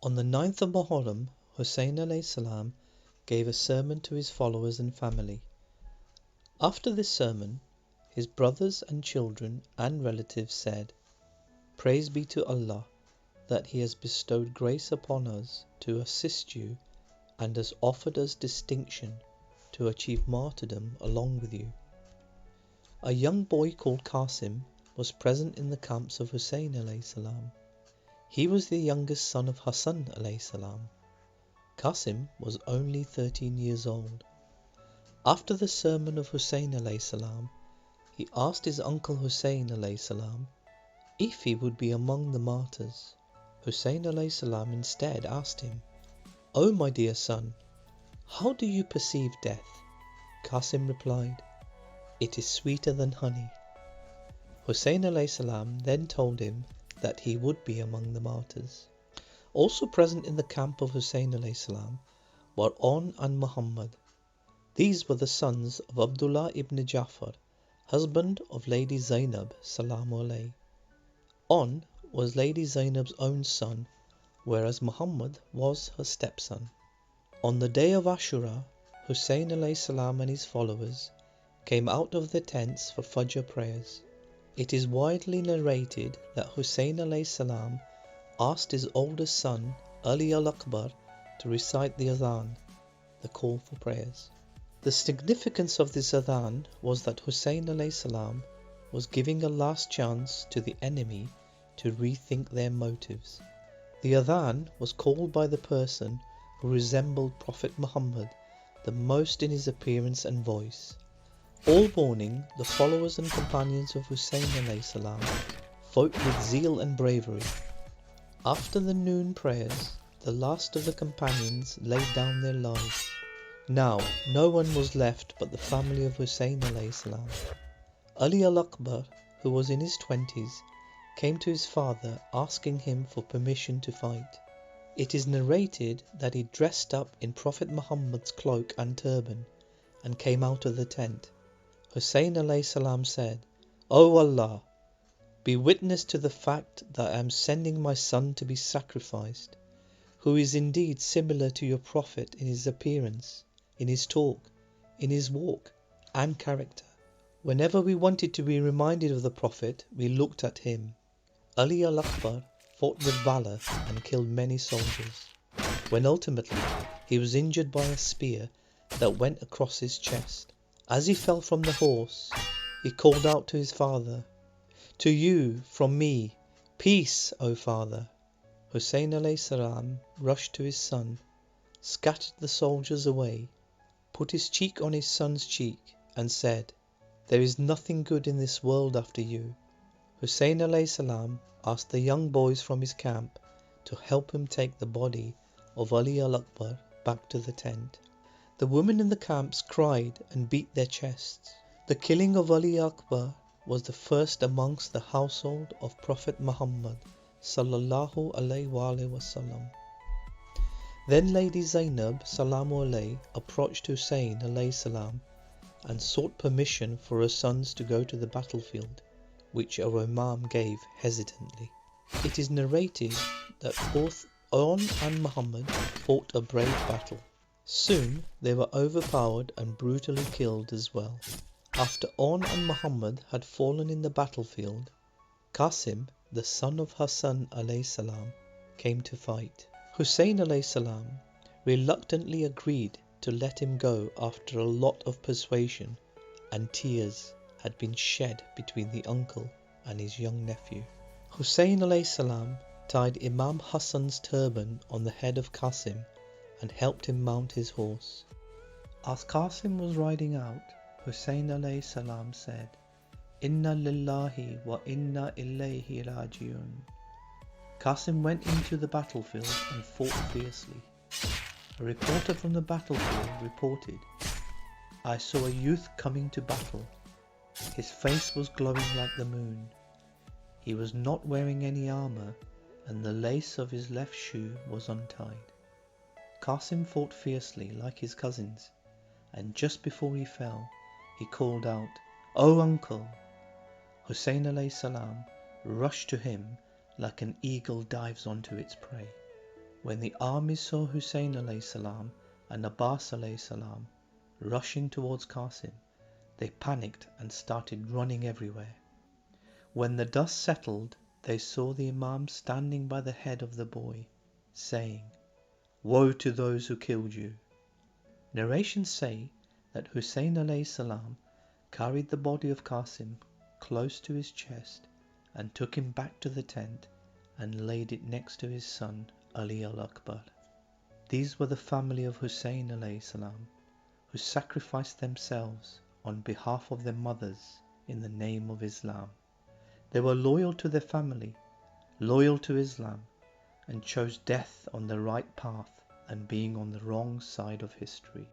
On the 9th of Muharram, Hussein alayhi salam gave a sermon to his followers and family. After this sermon, his brothers and children and relatives said, "Praise be to Allah that He has bestowed grace upon us to assist you and has offered us distinction to achieve martyrdom along with you." A young boy called Qasim was present in the camps of Hussein alayhi salam. He was the youngest son of Hassan alayhi salam. Qasim was only 13 years old. After the sermon of Hussein alayhi salam, he asked his uncle Hussein alayhi salam if he would be among the martyrs. Hussein alayhi salam instead asked him, "O my dear son, how do you perceive death?" Qasim replied, "It is sweeter than honey." Hussein alayhi salam then told him that he would be among the martyrs. Also present in the camp of Hussein alayhi salam were Aun and Mohammad. These were the sons of Abdullah ibn Ja'far, husband of Lady Zainab salamu alayhi. Aun was Lady Zainab's own son, whereas Muhammad was her stepson. On the day of Ashura, Hussein alayhi salam and his followers came out of their tents for Fajr prayers. It is widely narrated that Hussein alayhi salam asked his oldest son, al-Akbar, to recite the adhan, the call for prayers. The significance of this adhan was that Hussein alayhi salam was giving a last chance to the enemy to rethink their motives. The adhan was called by the person who resembled Prophet Muhammad the most in his appearance and voice. All morning, the followers and companions of Hussein alayhi salam fought with zeal and bravery. After the noon prayers, the last of the companions laid down their lives. Now, no one was left but the family of Hussein alayhi salam. al-Akbar, who was in his 20s, came to his father asking him for permission to fight. It is narrated that he dressed up in Prophet Muhammad's cloak and turban and came out of the tent. Hussein alayhi salam said, "O Allah, be witness to the fact that I am sending my son to be sacrificed, who is indeed similar to your Prophet in his appearance, in his talk, in his walk and character. Whenever we wanted to be reminded of the Prophet, we looked at him." al-Akbar fought with valour and killed many soldiers, when ultimately he was injured by a spear that went across his chest. As he fell from the horse, he called out to his father, "To you, from me, peace, O father." Hussein alayhi salam rushed to his son, scattered the soldiers away, put his cheek on his son's cheek, and said, "There is nothing good in this world after you." Hussein alayhi salam asked the young boys from his camp to help him take the body of al-Akbar back to the tent. The women in the camps cried and beat their chests. The killing of al-Akbar was the first amongst the household of Prophet Muhammad sallallahu alaihi wasallam. Then Lady Zainab salamu alayhi approached Hussein alayhi salam and sought permission for her sons to go to the battlefield, which her imam gave hesitantly. It is narrated that both Aun and Muhammad fought a brave battle. Soon they were overpowered and brutally killed as well. After Aun and Muhammad had fallen in the battlefield, Qasim, the son of Hassan alayhi salam, came to fight. Hussein alayhi salam reluctantly agreed to let him go after a lot of persuasion, and tears had been shed between the uncle and his young nephew. Hussein alayhi salam tied Imam Hassan's turban on the head of Qasim and helped him mount his horse. As Qasim was riding out, Hussein alayhi salam said, "Inna lillahi wa inna ilayhi raji'un." Qasim went into the battlefield and fought fiercely. A reporter from the battlefield reported, "I saw a youth coming to battle. His face was glowing like the moon. He was not wearing any armour, and the lace of his left shoe was untied." Qasim fought fiercely like his cousins, and just before he fell, he called out, "O uncle!" Hussein alayhi salam rushed to him like an eagle dives onto its prey. When the armies saw Hussein alayhi salam and Abbas alayhi salam rushing towards Qasim, they panicked and started running everywhere. When the dust settled, they saw the Imam standing by the head of the boy, saying, "Woe to those who killed you." Narrations say that Hussein alayhi salam carried the body of Qasim close to his chest and took him back to the tent and laid it next to his son Ali al-Akbar. These were the family of Hussein alayhi salam, who sacrificed themselves on behalf of their mothers in the name of Islam. They were loyal to their family, loyal to Islam, and chose death on the right path and being on the wrong side of history.